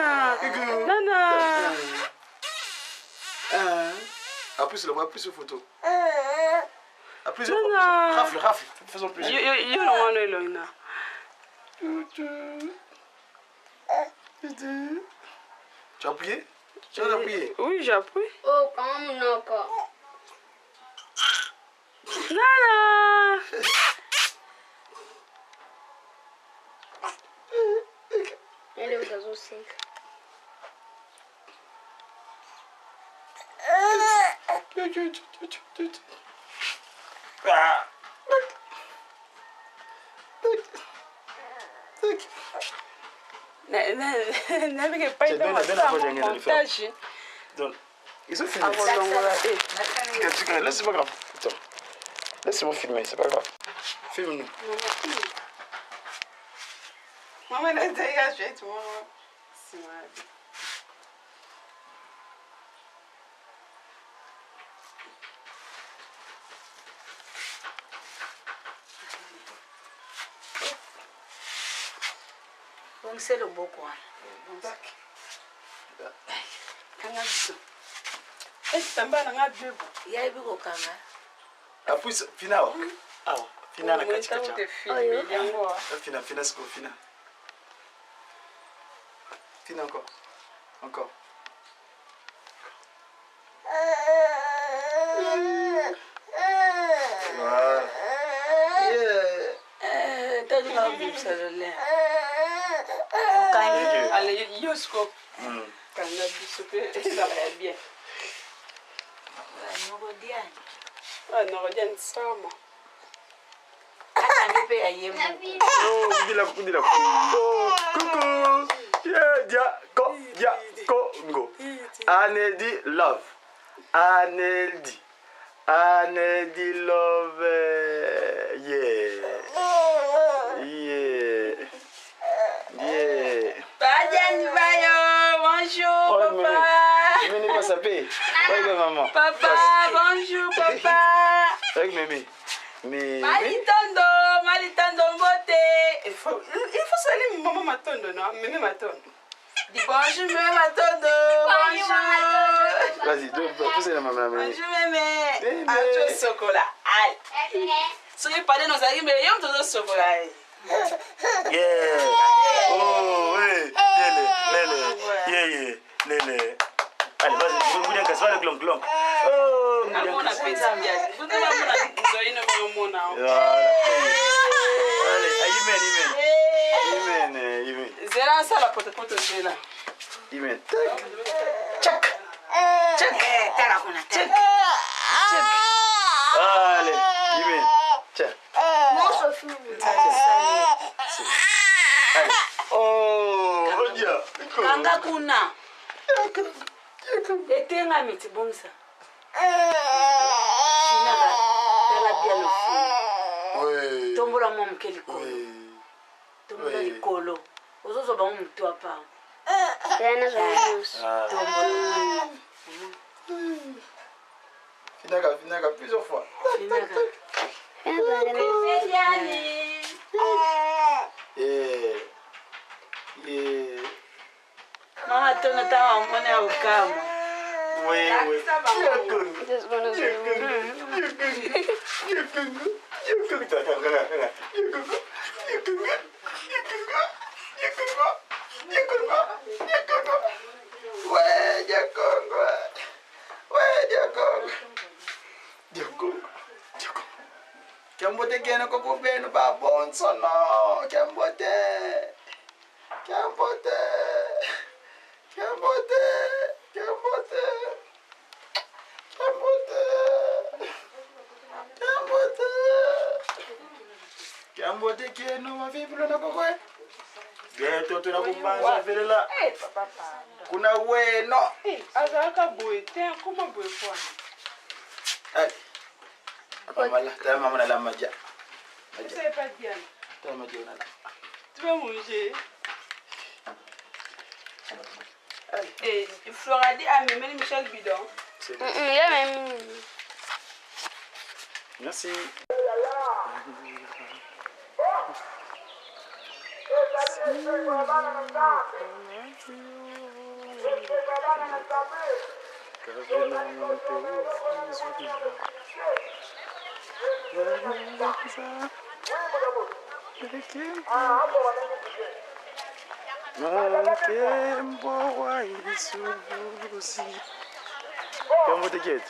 Nana. Nana. Appuie sur le bras, appuie sur photo. Appuie sur Nana. Rafle, rafle. Faisons plaisir. Yo no wano Eloina. Tu as appuyé? Tu as appuyé? Oui, j'appuie. Oh, comment non pas? Nana. Elle est au gazon sec. Nabike paita montage. Donc, ils ont filmé. Laisse-moi grave. Attends. Laisse-moi filmer, c'est pas grave. Filme-nous. Maman, elle a dégagé tout le monde. C'est mal. Bon, c'est le beau quoi. Kanga biso. Tamba na nga bebo. Il y a eu beaucoup de caméras. Appuie sur Fina. Ah, Fina na Mwita katika. ute filme yango. Fina, Fina, c'est quoi Fina? Fina encore. Encore. Voilà. Yeah. T'as dit que tu as le lait. Allez, yosko. Kanga biso pe ça va bien. Ah, non, regarde ça, moi. Oh, dis-la. Oh, coucou. Yeah, Congo. Aneldi love. Aneldi love. Yeah. Bonjour, papa. Mémé pas sapé. Regarde maman. Papa, bonjour, papa. Avec Mémé. Malitondo, mbote. Il faut saluer maman Matondo, non? Mémé Matondo. Dis bonjour, Mémé Matondo. Bonjour. Vas-y, poussez la maman. Bonjour, Mémé. Ah, tu es chocolat. Aïe. Si vous parlez dans sa vie, mais il y a un peu de chocolat. Yeah. Oh, oui. Lele. Allez, vas-y, vous voulez que ça soit le glong. Oh, mon appétit bien. Vous devez mon Amen. Zera ça la pote zera. Amen. Check. Allez, Amen. Check. Oh, Rodia. Kanga kuna. Etenga miti bomsa. Chinaga tala bien le fou. Oui. Tombola mom keliko. Oui. Tombola likolo. Ozozo ba mtu apa. Yana zomos. Tombola. Finaga plusieurs fois. Finaga. Yeah. Mama tona tawa mwana ukama. Oui. This one is Kiambote kena koko beno ba bonso no. Kiambote. Kiambote keno mavipilo na koko. Geto tuna kubanza vile la. Papa. Kuna weno. Azaka boy, tiens, comment boy quoi? Allez. Apa malah, t'as maman la maja. Je sais pas bien. T'as maja on a. Tu vas manger? Et Flora dit à Mémé Michel Bidon. yeah, même. Merci. Vamos ter que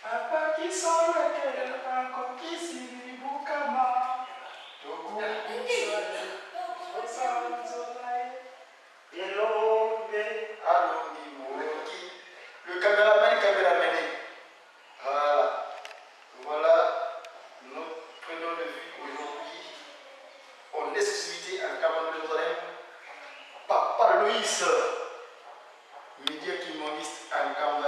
Papa qui sort le cœur, encore qui s'y boucama. Togo, le caméraman. Voilà notre prénom de vie aujourd'hui. En exclusivité en Cameroun de Papa Louis, média qui m'a vu en Cameroun.